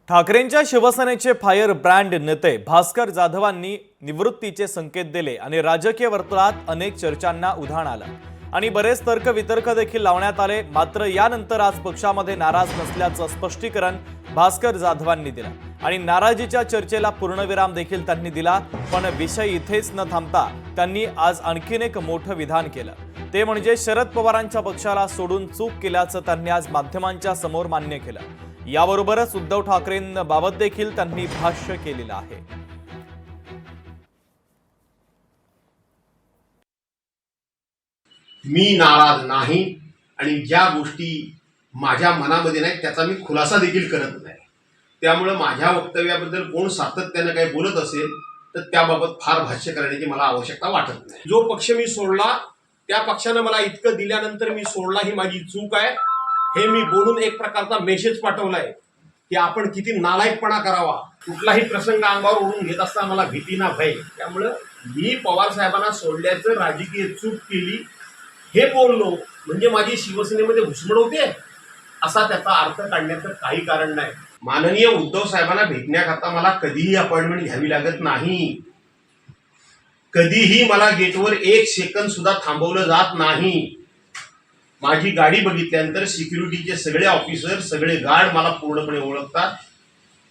ठाकरेंच्या शिवसेनेचे fire brand नेते भास्कर जाधवांनी निवृत्तीचे संकेत दिले आणि राजकीय वर्तुळात अनेक चर्चांना उधाण आलं आणि बरेच तर्कवितर्क देखील लावण्यात आले। मात्र यानंतर आज पक्षामध्ये नाराज नसल्याचं स्पष्टीकरण भास्कर जाधवांनी दिलं आणि नाराजीच्या चर्चेला पूर्णविराम देखील त्यांनी दिला। पण विषय इथेच न थांबता त्यांनी आज आणखीन एक मोठं विधान केलं, ते म्हणजे शरद पवारांच्या पक्षाला सोडून चूक केल्याचं त्यांनी आज माध्यमांच्या समोर मान्य केलं। याबरोबरच उद्धव ठाकरेंबाबत देखील त्यांनी भाष्य केलेलं आहे। मी नाराज नाही आणि ज्या गोष्टी माझ्या मनामध्ये नाही त्याचा मी खुलासा देखील करत नाही। त्यामुळे माझ्या वक्तव्याबद्दल कोण सातत्याने काही बोलत असेल तर त्याबाबत फार भाष्य करण्याची मला आवश्यकता वाटत नाही। जो पक्ष मी सोडला त्या पक्षाने मला इतकं दिल्यानंतर मी सोडला ही माझी चूक आहे हे मी बोलून एक प्रकारचा मेसेज पाठवलाय की आपण किती नालायकपणा करावा। कुठलाही प्रसंग अंगावर ओढून घेत असता मला भीती ना भय। त्यामुळे मी पवार साहेबांना सोडल्याचं राजकीय चूक केली हे बोललो म्हणजे माझी शिवसेनेमध्ये घुसमट होते असा त्याचा अर्थ काढण्याचं काही कारण नाही। माननीय उद्धव साहेबांना भेटण्याकरता मला कधीही अपॉइंटमेंट घ्यावी लागत नाही। कधीही मला गेटवर एक सेकंद सुद्धा थांबवलं जात नाही। माझी गाडी बघितल्यानंतर सिक्युरिटीचे सगळे ऑफिसर सगळे गार्ड मला पूर्णपणे ओळखतात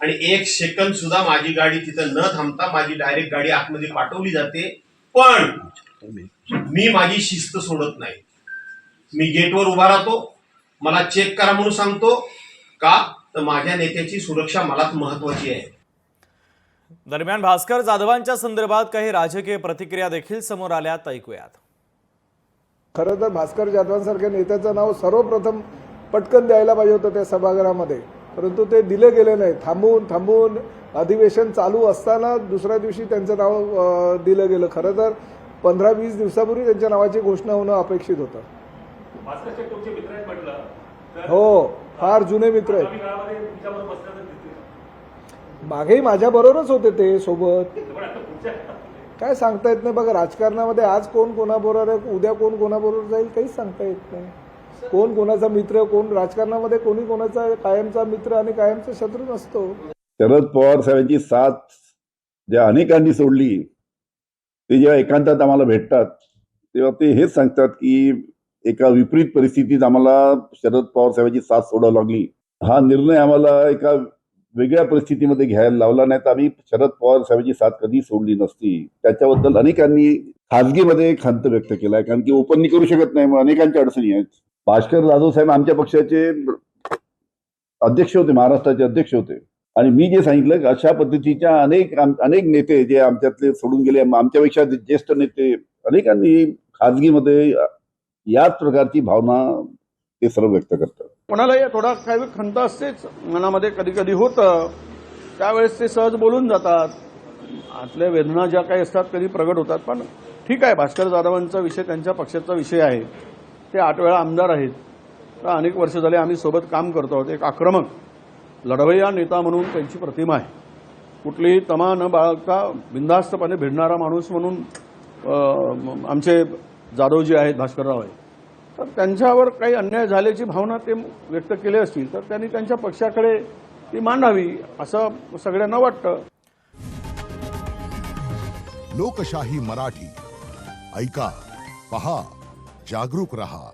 आणि एक सेकंद सुद्धा माझी गाडी तिथं न थांबता माझी डायरेक्ट गाडी आतमध्ये पाठवली जाते। पण मी माझी शिस्त सोडत नाही। मी गेटवर उभा राहतो, मला चेक करा म्हणून सांगतो का तर माझ्या नेत्याची सुरक्षा मलाच महत्त्वाची आहे। दरम्यान भास्कर जाधवांच्या संदर्भात काही राजकीय प्रतिक्रिया देखील समोर आल्यात, ऐकूयात। खरं तर भास्कर जाधवांसारख्या नेत्याचं नाव सर्वप्रथम पटकन द्यायला पाहिजे होतं त्या सभागृहामध्ये, परंतु ते दिले गेले नाही। थांबून अधिवेशन चालू असताना दुसऱ्या दिवशी त्यांचं नाव दिलं गेलं। खरं तर 15-20 दिवसापूर्वी त्यांच्या नावाची घोषणा होणं अपेक्षित होतं। हो, फार जुने मित्र आहेत। मागेही माझ्या बरोबरच होते ते सोबत। काय सांगता येत नाही बघा, राजकारणामध्ये आज कोण कोणाबरोबर आहे, उद्या कोण कोणाबरोबर जाईल काहीच सांगता येत नाही। कोण कोणाचा मित्र, कोण राजकारणामध्ये कोणी कोणाचा कायमचा मित्र आणि कायमचा शत्रू नसतो। शरद पवार साहेबांची साथ ज्या अनेकांनी सोडली ते जेव्हा एकांतात आम्हाला भेटतात तेव्हा ते हेच सांगतात की एका विपरीत परिस्थितीत आम्हाला शरद पवार साहेबांची साथ सोडावी लागली। हा निर्णय आम्हाला एका वेगळ्या परिस्थितीमध्ये घ्यायला लावला, नाही तर आम्ही शरद पवार साहेबांची साथ कधी सोडली नसती। त्याच्याबद्दल अनेकांनी खासगीमध्ये खंत व्यक्त केलाय, कारण की ओपनली करू शकत नाही, मग अनेकांच्या अडचणी आहेत। भास्कर जाधव साहेब आमच्या पक्षाचे अध्यक्ष होते, महाराष्ट्राचे अध्यक्ष होते आणि मी जे सांगितलं की अशा पद्धतीच्या अनेक नेते जे आमच्यातले सोडून गेले, आमच्यापेक्षा ज्येष्ठ नेते अनेकांनी खासगीमध्ये याच प्रकारची भावना ते सर्व व्यक्त करतात। कोणालाही थोडा काही खंत असतेच मनामध्ये, कधी कधी होतं, त्यावेळेस ते सहज बोलून जातात। आतल्या वेदना ज्या काही असतात कधी प्रगट होतात। पण ठीक आहे, भास्कर जाधवांचा विषय त्यांच्या पक्षाचा विषय आहे। ते 8 वेळा आमदार आहेत, तर अनेक वर्ष झाले आम्ही सोबत काम करतो आहोत। एक आक्रमक लढवय्या नेता म्हणून त्यांची प्रतिमा आहे। कुठलीही तमा न बाळगता बिनधास्तपणे भिडणारा माणूस म्हणून आमचे जाधवजी आहेत, भास्करराव आहेत। तर त्यांच्यावर काही अन्याय झाल्याची भावना ते व्यक्त केली असतील तर त्यांनी त्यांच्या पक्षाकडे ती मांडावी असं सगळ्यांना वाटतं। लोकशाही मराठी ऐका, पहा, जागरूक रहा।